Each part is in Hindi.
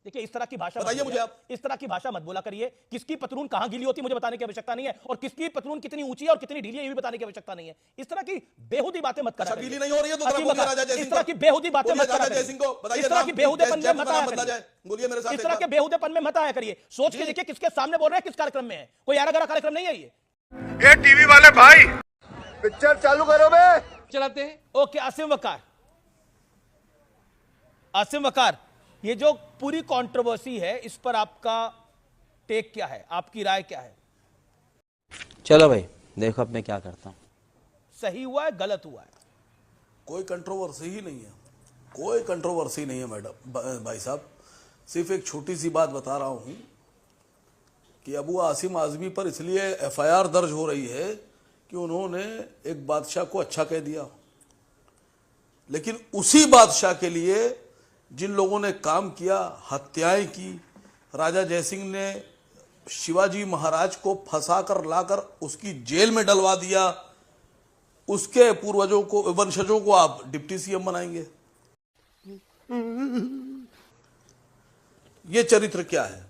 देखिए इस तरह की भाषा बताइए मुझे आप। इस तरह की भाषा मत बोला करिए। किसकी पतलून कहां गीली होती मुझे बताने की आवश्यकता नहीं है, और किसकी पतलून कितनी ऊंची है और कितनी ढीली है ये भी बताने की आवश्यकता नहीं है। इस तरह की बेहुदी बातें मत करा गीली नहीं हो रही है तो राजा जयसिंह, इस तरह की बेहुदी बातें मत करा जयसिंह को बताइए, इस तरह की बेहुदेपन में मत आया बदला जाए, बोलिए मेरे साथ। इस तरह के बेहुदेपन में मत आया करिए। सोच के देखिए किसके सामने बोल रहे हैं, किस कार्यक्रम में है। कोई यारा गरा कार्यक्रम नहीं है ये टीवी वाले भाई पिक्चर चालू करो बे। चलाते हैं। ओके आसिम वकार, ये जो पूरी कंट्रोवर्सी है इस पर आपका टेक क्या है, आपकी राय क्या है? चलो भाई देखो अब मैं क्या करता हूं। सही हुआ है, गलत हुआ है? कोई कंट्रोवर्सी ही नहीं है, कोई कंट्रोवर्सी नहीं है मैडम भाई साहब। सिर्फ एक छोटी सी बात बता रहा हूं कि अबू आसिम आजमी पर इसलिए एफआईआर दर्ज हो रही है कि उन्होंने एक बादशाह को अच्छा कह दिया, लेकिन उसी बादशाह के लिए जिन लोगों ने काम किया, हत्याएं की, राजा जयसिंह ने शिवाजी महाराज को फंसाकर लाकर उसकी जेल में डलवा दिया, उसके पूर्वजों को, वंशजों को आप डिप्टी सीएम बनाएंगे। ये चरित्र क्या है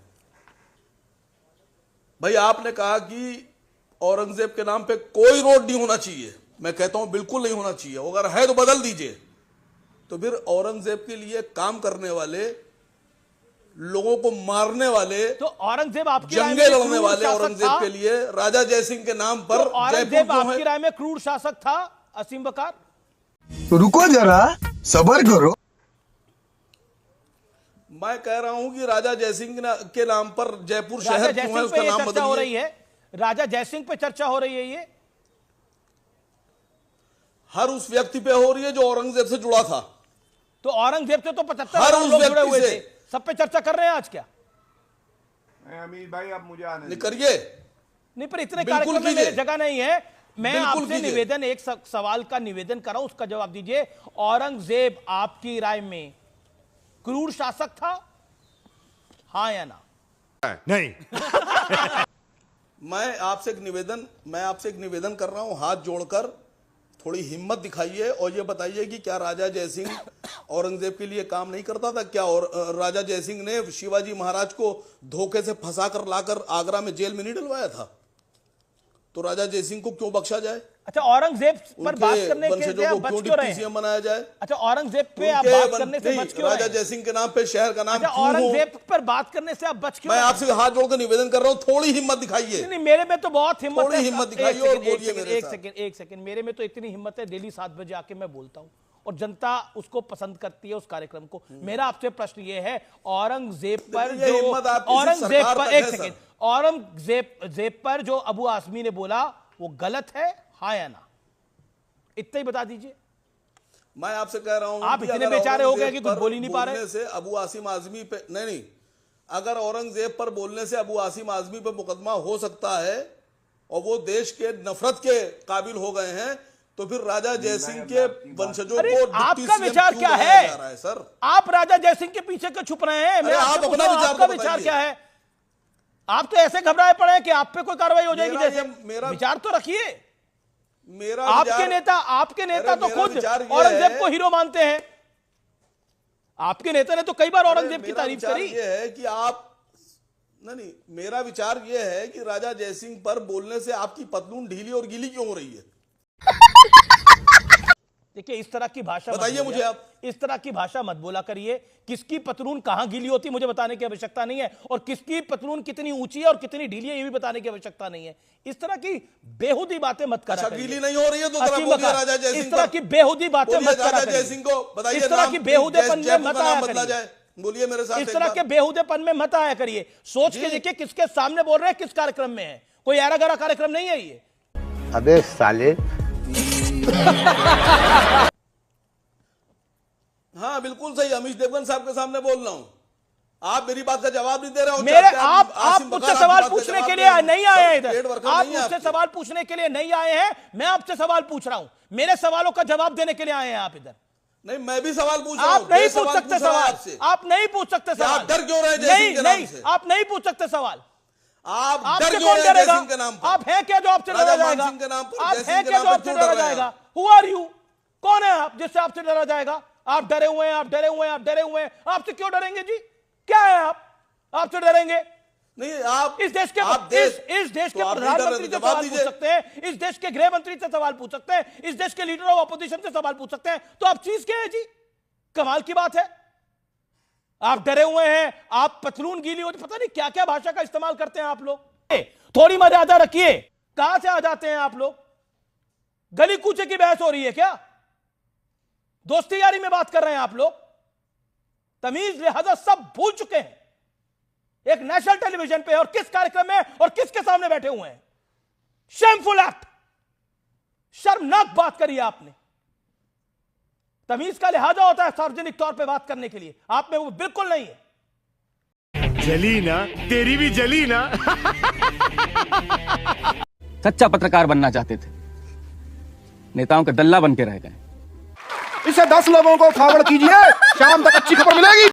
भाई? आपने कहा कि औरंगजेब के नाम पे कोई रोड नहीं होना चाहिए। मैं कहता हूं बिल्कुल नहीं होना चाहिए, अगर है तो बदल दीजिए। तो फिर औरंगजेब के लिए काम करने वाले, लोगों को मारने वाले, तो औरंगजेब आपकी जंगे लड़ने वाले औरंगजेब के लिए राजा जयसिंह के नाम पर औरंगजेब आपकी राय में क्रूर शासक था असीम वकार? रुको जरा, सबर करो। मैं कह रहा हूं कि राजा जयसिंह के नाम पर जयपुर शहर क्यों है, उसका नाम चर्चा हो रही बदलिए। है, राजा जयसिंह पे चर्चा हो रही है। ये हर उस व्यक्ति पे हो रही है जो औरंगजेब से जुड़ा था। तो औरंगजेब से तो 75 हर उस लोग जुड़े व्यक्ति हुए से। थे, सब पे चर्चा कर रहे हैं आज क्या? अमीर भाई अब मुझे आने नहीं करिए, नहीं, पर इतने बिल्कुल कार्यक्रम में कीजिए। मेरी जगह नहीं है। मैं बिल्कुल आपसे कीजिए। निवेदन, एक सवाल का निवेदन कर रहा हूं, उसका जवाब दीजिए। औरंगजेब आपकी राय में क्रूर शासक था, हाँ या ना? नहीं। मैं आपसे एक निवेदन कर रहा हूं, हाथ जोड़कर थोड़ी हिम्मत दिखाइए और ये बताइए कि क्या राजा जयसिंह औरंगजेब के लिए काम नहीं करता था क्या? और राजा जयसिंह ने शिवाजी महाराज को धोखे से फंसाकर लाकर आगरा में जेल में नहीं डलवाया था? तो राजा जयसिंह को क्यों बख्शा जाए? अच्छा, औरंगजेब पर बात करने के वंशजों लिए को बच क्यों क्यों रहे डिप्टी सीएम हैं? बनाया जाए? अच्छा, औरंगजेब पे आप बात करने से बच क्यों रहे राजा हैं? जयसिंह के नाम पे शहर का नाम अच्छा, क्यों हो? औरंगजेब पर बात करने से आप बच क्यों मैं रहे हैं? आपसे हाथ जोड़कर निवेदन कर रहा हूं, थोड़ी हिम्मत दिखाइए। नहीं, मेरे में तो बहुत हिम्मत थोड़ी है। हिम्मत दिखाइए और बोलिए मेरे साथ। एक सेकंड, मेरे में तो इतनी हिम्मत है, डेली 7 बजे आके मैं बोलता हूं और जनता उसको पसंद करती है, उस कार्यक्रम को। मेरा आपसे प्रश्न ये है, औरंगजेब पर जो औरंगजेब पर जो अबू आसमी ने बोला वो गलत है, हाँ या ना? इतना ही बता दीजिए। मैं आपसे कह रहा हूं, आप इतने बेचारे हो गए कि कुछ बोल ही नहीं पा रहे। से अबू आसिम आजमी पे नहीं, अगर औरंगजेब पर बोलने से अबू आसिम आजमी पे मुकदमा हो सकता है और वो देश के नफरत के काबिल हो गए हैं, तो फिर राजा जयसिंह के वंशजों को आपका विचार क्या है सर? आप राजा जयसिंह के पीछे क्यों छुप रहे हैं? आप अपना आपका विचार क्या है? आप तो ऐसे घबराए पड़े हैं कि आप पे कोई कार्रवाई हो जाएगी जैसे। मेरा विचार तो रखिए। मेरा आपके नेता तो खुद औरंगजेब को हीरो मानते हैं। आपके नेता ने तो कई बार औरंगजेब की तारीफ करी। ये है कि आप नहीं, मेरा विचार ये है कि राजा जयसिंह पर बोलने से आपकी पतलून ढीली और गीली क्यों हो रही है? देखिए इस तरह की भाषा बताइए मुझे आप। इस तरह की भाषा मत बोला करिए। किसकी पतलून कहां गीली होती मुझे बताने की आवश्यकता नहीं है, और किसकी पतलून कितनी ऊंची है और कितनी ढीली है ये भी बताने की आवश्यकता नहीं है। इस तरह की बेहुदी बातें मत करा करिए। गीली नहीं हो रही है तो राजा जयसिंह, इस तरह की बेहुदी बातें मत करा राजा जयसिंह को बताइए, इस तरह की बेहुदेपन में मत आया बदला जाए। बोलिए मेरे साथ। इस तरह के बेहुदेपन में मत आया करिए। सोच के देखिए किसके सामने बोल रहे हैं, किस कार्यक्रम में है। कोई यारा गरा कार्यक्रम नहीं है ये। अबे साले। हाँ बिल्कुल सही, अमीश देवगन साहब के सामने बोल रहा हूं। आप मेरी बात का जवाब नहीं दे रहे हो। मेरे आप मुझसे सवाल पूछने के लिए नहीं आए हैं इधर। आप मुझसे सवाल पूछने के लिए नहीं आए हैं, मैं आपसे सवाल पूछ रहा हूं। मेरे सवालों का जवाब देने के लिए आए हैं आप इधर। नहीं, मैं भी सवाल पूछ रहा हूं। आप नहीं पूछ सकते सवाल। आप नहीं पूछ सकते सवाल। आप डर क्यों रहे जयसिंह के नाम से? आप नहीं पूछ सकते सवाल। आप डर क्यों रहे जयसिंह के नाम पर? आप हैं क्या जो आपसे डरा जाएगा? आप हैं क्या जो आपसे डरा जाएगा? Who are you? कौन है आप जिससे आपसे डरा जाएगा? आप डरे हुए हैं, आप डरे हुए हैं, आप डरे हुए हैं। आपसे क्यों डरेंगे जी? क्या है आप? आपसे डरेंगे? नहीं आप इस देश के इस देश के तो आप प्रधानमंत्री से जवाब सवाल पूछ दीजिए। सकते हैं, इस देश के गृह मंत्री से सवाल पूछ सकते हैं, इस देश के लीडर ऑफ अपोजिशन से सवाल पूछ सकते हैं, तो आप चीज क्या है जी? कमाल की बात है। आप डरे हुए हैं, आप पतलून गीली होती, पता नहीं क्या क्या भाषा का इस्तेमाल करते हैं आप लोग। थोड़ी मर्यादा रखिए। कहां से आ जाते हैं आप लोग? गली कूचे की बहस हो रही है क्या? दोस्ती यारी में बात कर रहे हैं आप लोग? तमीज लिहाजा सब भूल चुके हैं। एक नेशनल टेलीविजन पे और किस कार्यक्रम में और किसके सामने बैठे हुए हैं? शेमफुल एक्ट, शर्मनाक बात करी है आपने। तमीज का लिहाजा होता है सार्वजनिक तौर पे बात करने के लिए, आप में वो बिल्कुल नहीं है। जली ना, तेरी भी जली ना। सच्चा पत्रकार बनना चाहते थे, नेताओं के दल्ला बन के रह गए। इसे 10 लोगों को फॉरवर्ड कीजिए, शाम तक अच्छी खबर मिलेगी।